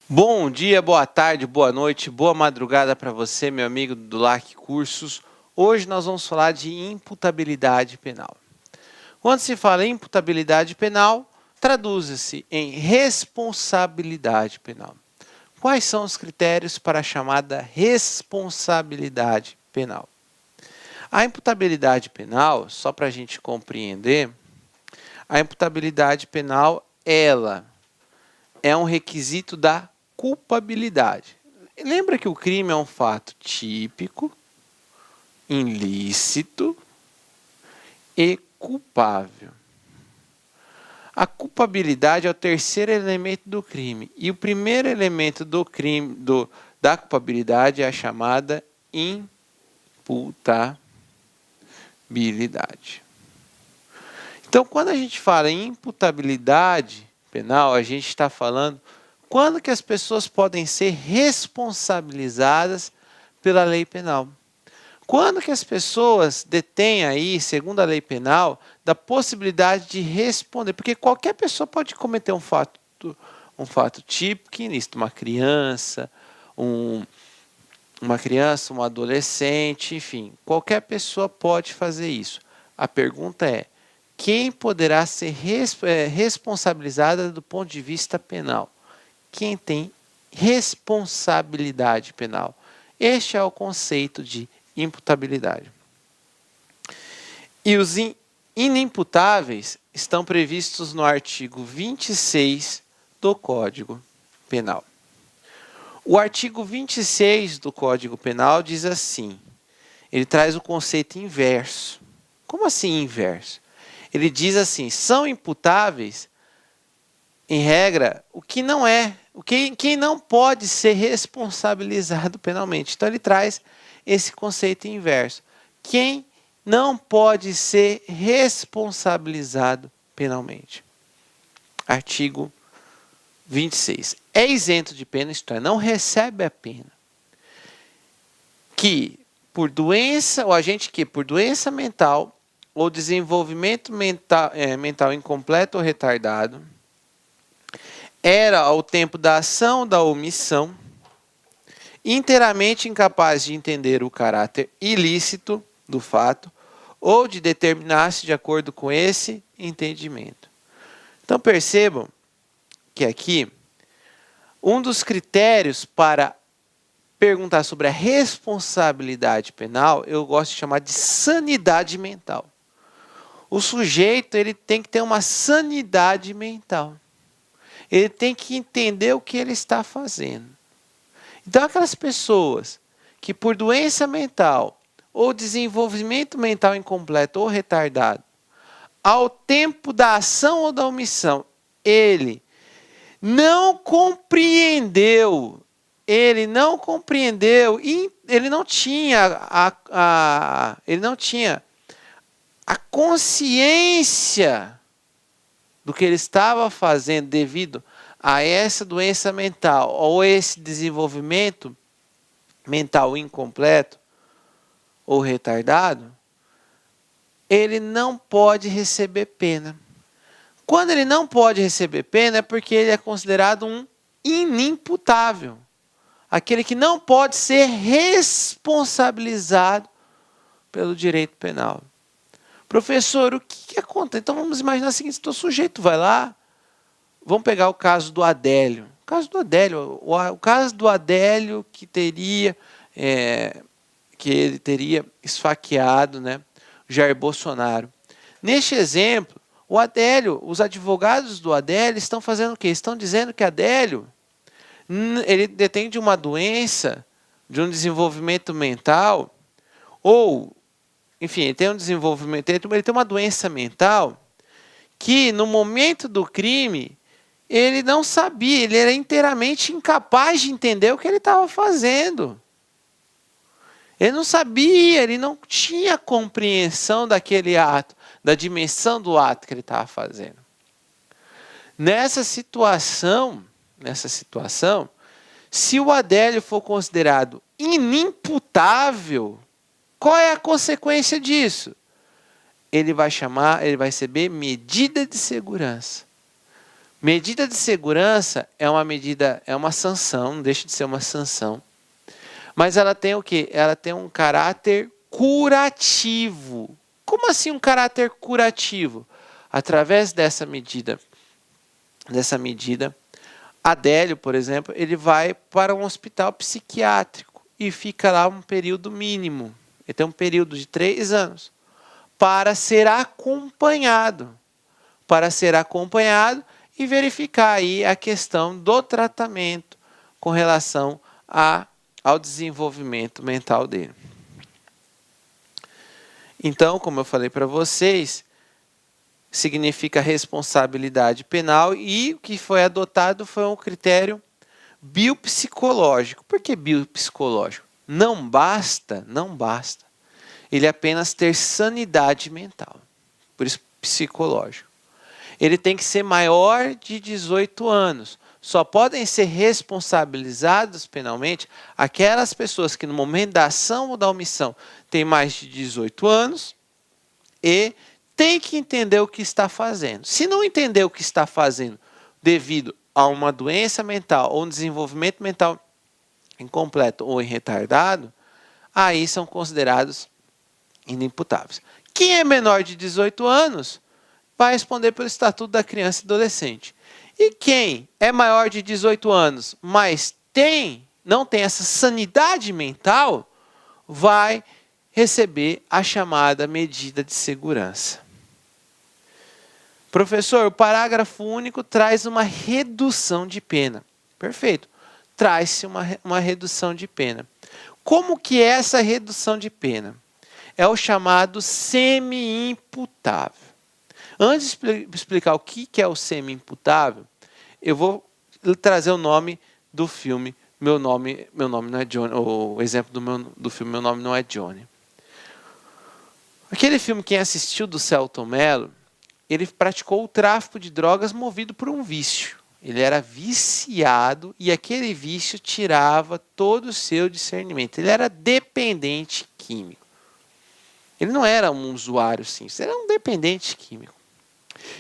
Bom dia, boa tarde, boa noite, boa madrugada para você, meu amigo do LAC Cursos. Hoje nós vamos falar de imputabilidade penal. Quando se fala em imputabilidade penal, traduz-se em responsabilidade penal. Quais são os critérios para a chamada responsabilidade penal? A imputabilidade penal, só para a gente compreender, a imputabilidade penal, ela é um requisito da culpabilidade. Lembra que o crime é um fato típico, ilícito e culpável. A culpabilidade é o terceiro elemento do crime. E o primeiro elemento do crime, da culpabilidade é a chamada imputabilidade. Então, quando a gente fala em imputabilidade penal, a gente está falando quando que as pessoas podem ser responsabilizadas pela lei penal. Quando que as pessoas detêm aí, segundo a lei penal, da possibilidade de responder. Porque qualquer pessoa pode cometer um fato típico, ilícito, uma criança, um adolescente, enfim, qualquer pessoa pode fazer isso. A pergunta é, quem poderá ser responsabilizada do ponto de vista penal? Quem tem responsabilidade penal? Este é o conceito de imputabilidade. E os inimputáveis estão previstos no artigo 26 do Código Penal. O artigo 26 do Código Penal diz assim, ele traz o conceito inverso. Como assim inverso? Ele diz assim, são imputáveis, em regra, o que não é, quem não pode ser responsabilizado penalmente. Então ele traz esse conceito inverso. Quem não pode ser responsabilizado penalmente. Artigo 26. É isento de pena, isto é, não recebe a pena. Que por doença, o agente que por doença mental ou desenvolvimento mental incompleto ou retardado, era ao tempo da ação ou da omissão, inteiramente incapaz de entender o caráter ilícito do fato ou de determinar-se de acordo com esse entendimento. Então percebam que aqui, um dos critérios para perguntar sobre a responsabilidade penal, eu gosto de chamar de sanidade mental. O sujeito ele tem que ter uma sanidade mental. Ele tem que entender o que ele está fazendo. Então, aquelas pessoas que por doença mental ou desenvolvimento mental incompleto ou retardado, ao tempo da ação ou da omissão, ele não compreendeu, ele não tinha a consciência do que ele estava fazendo devido a essa doença mental ou esse desenvolvimento mental incompleto ou retardado, ele não pode receber pena. Quando ele não pode receber pena é porque ele é considerado um inimputável. Aquele que não pode ser responsabilizado pelo direito penal. Professor, o que acontece? Então vamos imaginar o seguinte, estou sujeito, vai lá, vamos pegar o caso do Adélio. O caso do Adélio que ele teria esfaqueado, né, Jair Bolsonaro. Neste exemplo, o Adélio, os advogados do Adélio estão fazendo o quê? Estão dizendo que Adélio, ele detém de uma doença, de um desenvolvimento mental, ou, enfim, ele tem um desenvolvimento, ele tem uma doença mental, que no momento do crime, ele não sabia, ele era inteiramente incapaz de entender o que ele estava fazendo. Ele não sabia, ele não tinha compreensão daquele ato, da dimensão do ato que ele estava fazendo. Nessa situação, se o Adélio for considerado inimputável, qual é a consequência disso? Ele vai receber medida de segurança. Medida de segurança é uma medida, é uma sanção, não deixa de ser uma sanção. Mas ela tem o quê? Ela tem um caráter curativo. Como assim um caráter curativo? Através dessa medida, Adélio, por exemplo, ele vai para um hospital psiquiátrico e fica lá um período mínimo. Ele tem um período de 3 anos para ser acompanhado. E verificar aí a questão do tratamento com relação ao desenvolvimento mental dele. Então, como eu falei para vocês, significa responsabilidade penal e o que foi adotado foi um critério biopsicológico. Por que biopsicológico? Não basta ele apenas ter sanidade mental. Por isso, psicológico. Ele tem que ser maior de 18 anos. Só podem ser responsabilizados penalmente aquelas pessoas que no momento da ação ou da omissão têm mais de 18 anos e tem que entender o que está fazendo. Se não entender o que está fazendo devido a uma doença mental ou um desenvolvimento mental incompleto ou retardado, aí são considerados inimputáveis. Quem é menor de 18 anos vai responder pelo Estatuto da Criança e Adolescente. E quem é maior de 18 anos, mas não tem essa sanidade mental, vai receber a chamada medida de segurança. Professor, o parágrafo único traz uma redução de pena. Perfeito. Traz-se uma redução de pena. Como que é essa redução de pena? É o chamado semi-imputável. Antes de explicar o que é o semi-imputável, eu vou trazer o nome do filme Meu Nome Não é Johnny. O exemplo do filme Meu Nome Não é Johnny. Aquele filme, quem assistiu, do Selton Mello, ele praticou o tráfico de drogas movido por um vício. Ele era viciado e aquele vício tirava todo o seu discernimento. Ele era dependente químico. Ele não era um usuário simples, ele era um dependente químico.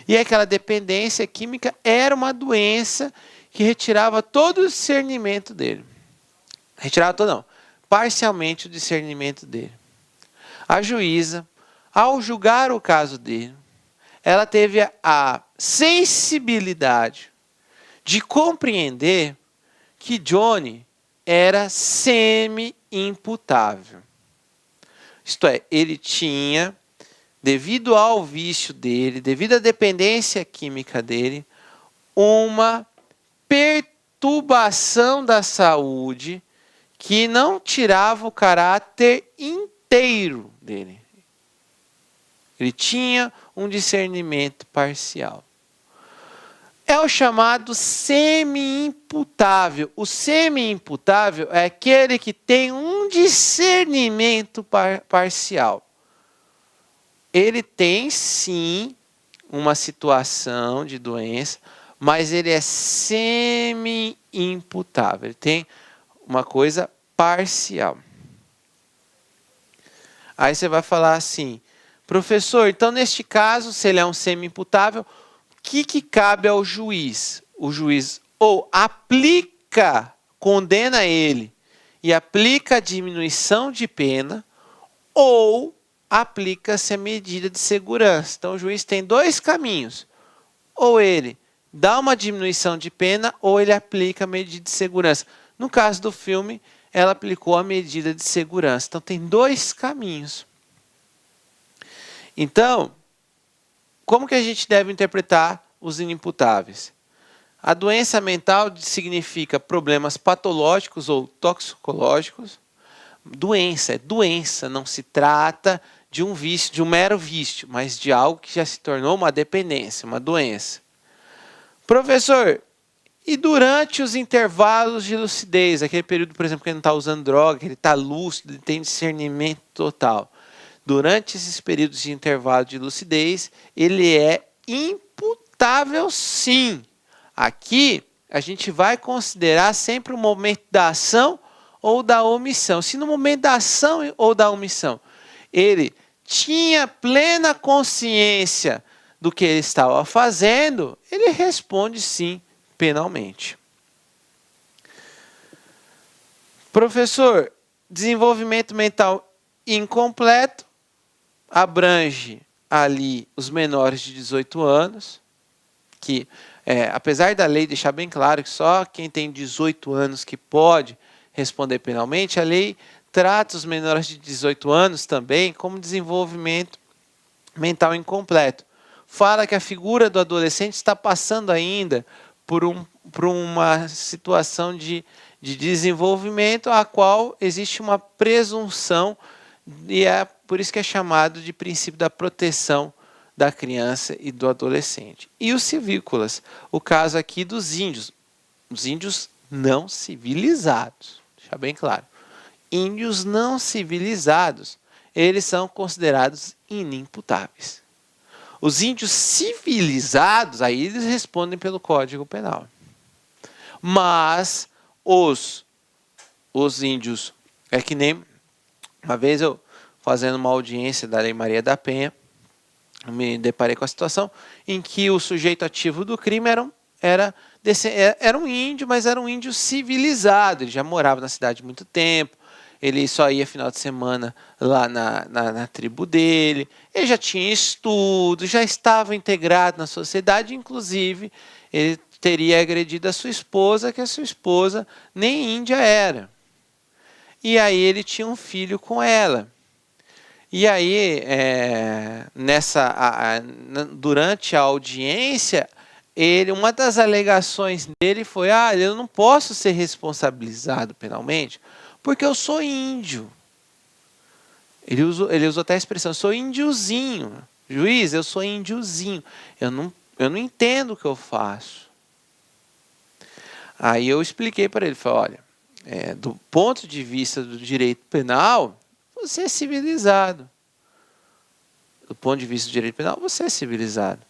E aquela dependência química era uma doença que retirava todo o discernimento dele. Parcialmente o discernimento dele. A juíza, ao julgar o caso dele, ela teve a sensibilidade de compreender que Johnny era semi-imputável. Isto é, ele tinha, devido ao vício dele, devido à dependência química dele, uma perturbação da saúde que não tirava o caráter inteiro dele. Ele tinha um discernimento parcial. É o chamado semi-imputável. O semi-imputável é aquele que tem um discernimento parcial. Ele tem, sim, uma situação de doença, mas ele é semi-imputável. Ele tem uma coisa parcial. Aí você vai falar assim, professor, então neste caso, se ele é um semi-imputável, o que cabe ao juiz? O juiz ou condena ele e aplica a diminuição de pena, ou aplica-se a medida de segurança. Então o juiz tem 2 caminhos. Ou ele dá uma diminuição de pena, ou ele aplica a medida de segurança. No caso do filme, ela aplicou a medida de segurança. Então tem 2 caminhos. Então, como que a gente deve interpretar os inimputáveis? A doença mental significa problemas patológicos ou toxicológicos. Doença, não se trata de um vício, de um mero vício, mas de algo que já se tornou uma dependência, uma doença. Professor, e durante os intervalos de lucidez, aquele período, por exemplo, que ele não está usando droga, que ele está lúcido, ele tem discernimento total. Durante esses períodos de intervalo de lucidez, ele é imputável, sim. Aqui, a gente vai considerar sempre o momento da ação ou da omissão. Se no momento da ação ou da omissão, ele tinha plena consciência do que ele estava fazendo, ele responde sim penalmente. Professor, desenvolvimento mental incompleto abrange ali os menores de 18 anos, que apesar da lei deixar bem claro que só quem tem 18 anos que pode responder penalmente, a lei trata os menores de 18 anos também como desenvolvimento mental incompleto. Fala que a figura do adolescente está passando ainda por uma situação de desenvolvimento a qual existe uma presunção, e é por isso que é chamado de princípio da proteção da criança e do adolescente. E os civícolas, o caso aqui dos índios, os índios não civilizados, deixa bem claro. Índios não civilizados, eles são considerados inimputáveis. Os índios civilizados, aí eles respondem pelo Código Penal. Mas os índios, é que nem uma vez eu fazendo uma audiência da Lei Maria da Penha, me deparei com a situação em que o sujeito ativo do crime era um índio, mas era um índio civilizado. Ele já morava na cidade há muito tempo, ele só ia final de semana lá na tribo dele, ele já tinha estudo, já estava integrado na sociedade, inclusive ele teria agredido a sua esposa, que a sua esposa nem índia era. E aí ele tinha um filho com ela. E aí, durante a audiência, uma das alegações dele foi: eu não posso ser responsabilizado penalmente porque eu sou índio. Ele usou até a expressão: sou índiozinho. Juiz, eu sou índiozinho. Eu não entendo o que eu faço. Aí eu expliquei para ele, falei: olha, do ponto de vista do direito penal, você é civilizado. Do ponto de vista do direito penal, você é civilizado.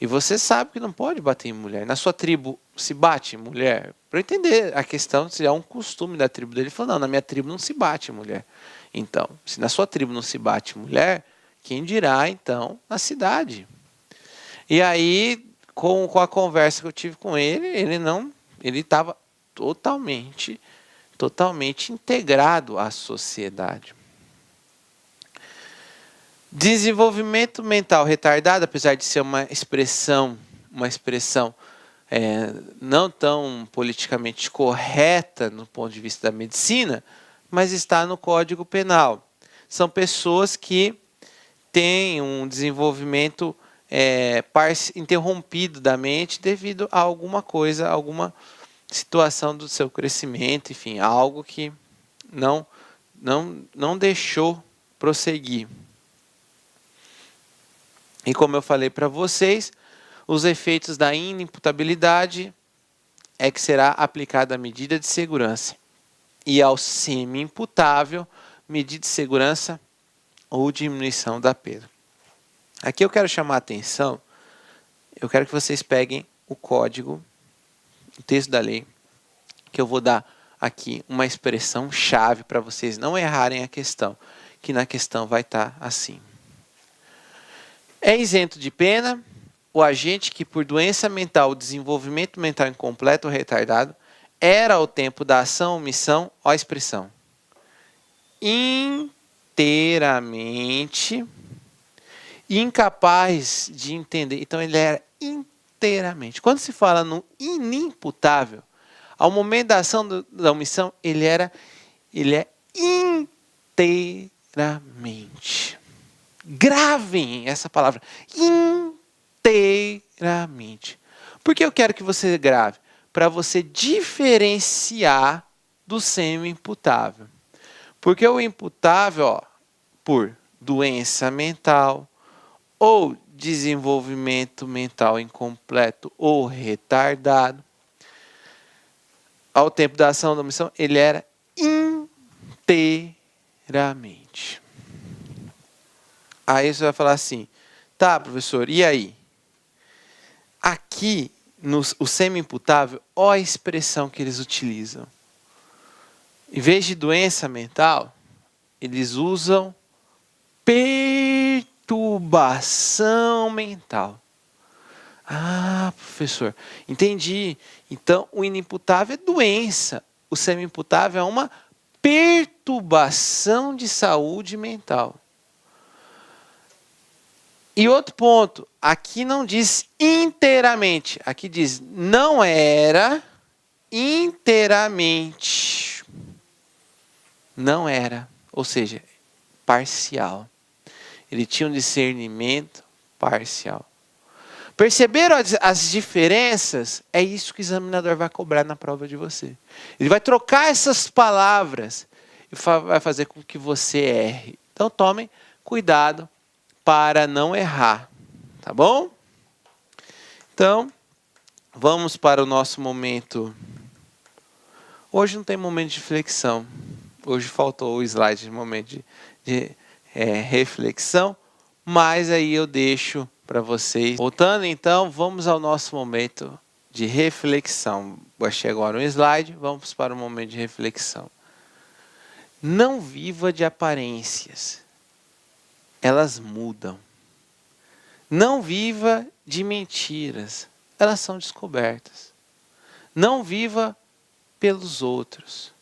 E você sabe que não pode bater em mulher. Na sua tribo se bate em mulher? Para eu entender a questão, se é um costume da tribo dele, ele falou: não, na minha tribo não se bate em mulher. Então, se na sua tribo não se bate em mulher, quem dirá então na cidade? E aí, com a conversa que eu tive com ele, ele estava totalmente integrado à sociedade. Desenvolvimento mental retardado, apesar de ser uma expressão não tão politicamente correta no ponto de vista da medicina, mas está no Código Penal. São pessoas que têm um desenvolvimento interrompido da mente devido a alguma coisa, alguma situação do seu crescimento, enfim, algo que não deixou prosseguir. E como eu falei para vocês, os efeitos da inimputabilidade é que será aplicada a medida de segurança. E ao semi-imputável, medida de segurança ou diminuição da pena. Aqui eu quero chamar a atenção, eu quero que vocês peguem o código, o texto da lei, que eu vou dar aqui uma expressão chave para vocês não errarem a questão, que na questão vai estar assim. É isento de pena o agente que, por doença mental, desenvolvimento mental incompleto ou retardado, era ao tempo da ação ou omissão, ó a expressão, inteiramente incapaz de entender. Então ele era inteiramente. Quando se fala no inimputável, ao momento da ação da omissão, ele é inteiramente. Gravem essa palavra, inteiramente. Por que eu quero que você grave? Para você diferenciar do semi-imputável. Porque o imputável, por doença mental, ou desenvolvimento mental incompleto ou retardado, ao tempo da ação da omissão, ele era inteiramente. Aí você vai falar assim: tá, professor, e aí? Aqui, o semi-imputável, ó a expressão que eles utilizam. Em vez de doença mental, eles usam perturbação mental. Ah, professor, entendi. Então, o inimputável é doença. O semi-imputável é uma perturbação de saúde mental. E outro ponto, aqui não diz inteiramente, aqui diz não era inteiramente. Não era, ou seja, parcial. Ele tinha um discernimento parcial. Perceberam as diferenças? É isso que o examinador vai cobrar na prova de você. Ele vai trocar essas palavras e vai fazer com que você erre. Então tomem cuidado para não errar, tá bom? Então, vamos para o nosso momento. Hoje não tem momento de flexão. Hoje faltou o slide de momento de reflexão, mas aí eu deixo para vocês. Voltando então, vamos ao nosso momento de reflexão. Baixei agora um slide, vamos para o momento de reflexão. Não viva de aparências, elas mudam. Não viva de mentiras, elas são descobertas. Não viva pelos outros,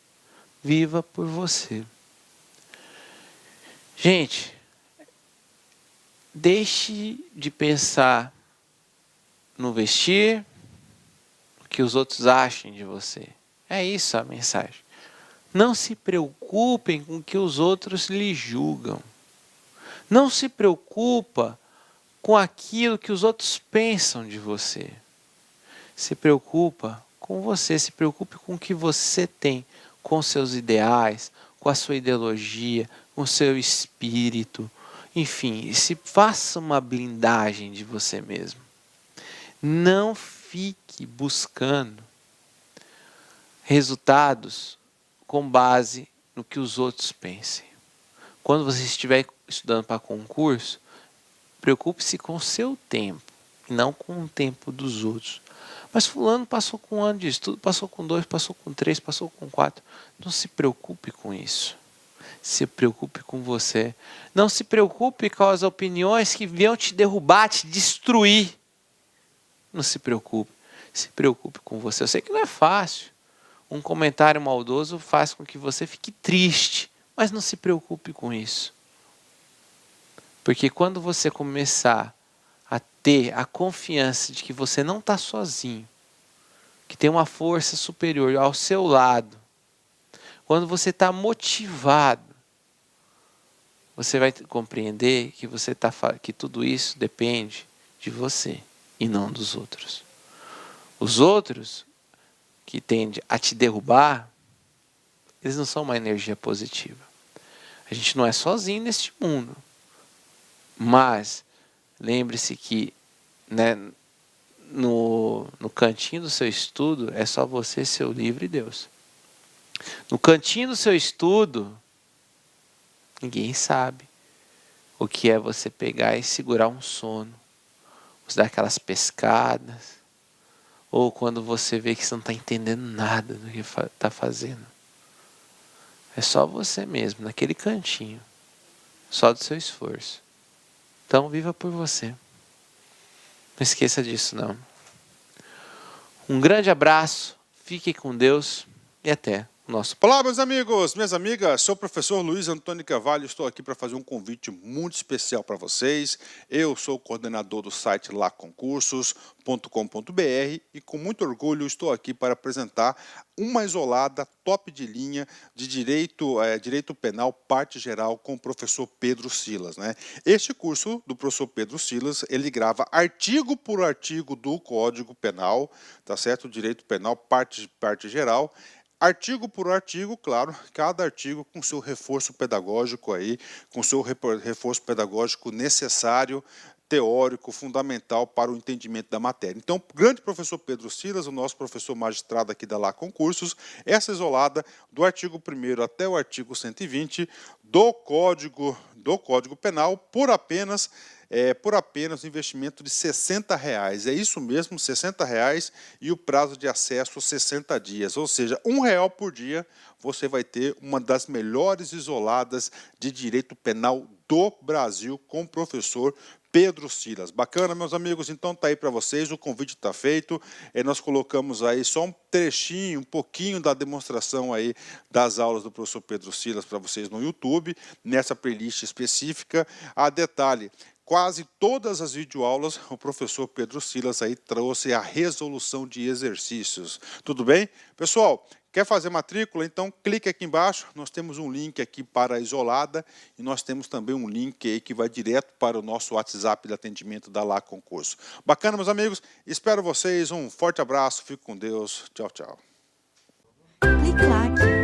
viva por você. Gente, deixe de pensar no vestir, o que os outros achem de você. É isso a mensagem. Não se preocupem com o que os outros lhe julgam. Não se preocupa com aquilo que os outros pensam de você. Se preocupa com você, se preocupe com o que você tem, com seus ideais, com a sua ideologia, com o seu espírito. Enfim, se faça uma blindagem de você mesmo. Não fique buscando resultados com base no que os outros pensem. Quando você estiver estudando para concurso, preocupe-se com o seu tempo, e não com o tempo dos outros. Mas fulano passou com 1 ano de estudo, passou com 2, passou com 3, passou com 4. Não se preocupe com isso. Se preocupe com você. Não se preocupe com as opiniões que venham te derrubar, te destruir. Não se preocupe. Se preocupe com você. Eu sei que não é fácil. Um comentário maldoso faz com que você fique triste. Mas não se preocupe com isso. Porque quando você começar a ter a confiança de que você não está sozinho, que tem uma força superior ao seu lado, quando você está motivado, você vai compreender que que tudo isso depende de você e não dos outros. Os outros que tendem a te derrubar, eles não são uma energia positiva. A gente não é sozinho neste mundo. Mas lembre-se que, né, no cantinho do seu estudo é só você, seu livro e Deus. No cantinho do seu estudo, ninguém sabe o que é você pegar e segurar um sono. Você dar aquelas pescadas. Ou quando você vê que você não está entendendo nada do que está fazendo. É só você mesmo, naquele cantinho. Só do seu esforço. Então, viva por você. Não esqueça disso, não. Um grande abraço, fique com Deus e até o nosso próximo. Olá, meus amigos, minhas amigas, sou o professor Luiz Antônio Carvalho, estou aqui para fazer um convite muito especial para vocês. Eu sou o coordenador do site laconcursos.com.br e com muito orgulho estou aqui para apresentar uma isolada top de linha de direito penal, parte geral, com o professor Pedro Silas, né? Este curso do professor Pedro Silas, ele grava artigo por artigo do Código Penal, tá certo? Direito penal, parte geral. Artigo por artigo, claro, cada artigo com seu reforço pedagógico aí, com seu reforço pedagógico necessário, teórico, fundamental para o entendimento da matéria. Então, o grande professor Pedro Silas, o nosso professor magistrado aqui da Concursos, essa isolada do artigo 1º até o artigo 120 do Código Penal por apenas um investimento de R$60. É isso mesmo, R$60 e o prazo de acesso 60 dias. Ou seja, R$1 por dia você vai ter uma das melhores isoladas de direito penal do Brasil com o professor Pedro Silas. Bacana, meus amigos? Então tá aí para vocês, o convite está feito. Nós colocamos aí só um trechinho, um pouquinho da demonstração aí das aulas do professor Pedro Silas para vocês no YouTube, nessa playlist específica. A detalhe, quase todas as videoaulas, o professor Pedro Silas aí trouxe a resolução de exercícios. Tudo bem? Pessoal, quer fazer matrícula? Então clique aqui embaixo, nós temos um link aqui para a isolada e nós temos também um link aí que vai direto para o nosso WhatsApp de atendimento da Lá Concurso. Bacana, meus amigos? Espero vocês, um forte abraço, fique com Deus, tchau, tchau. Clique lá.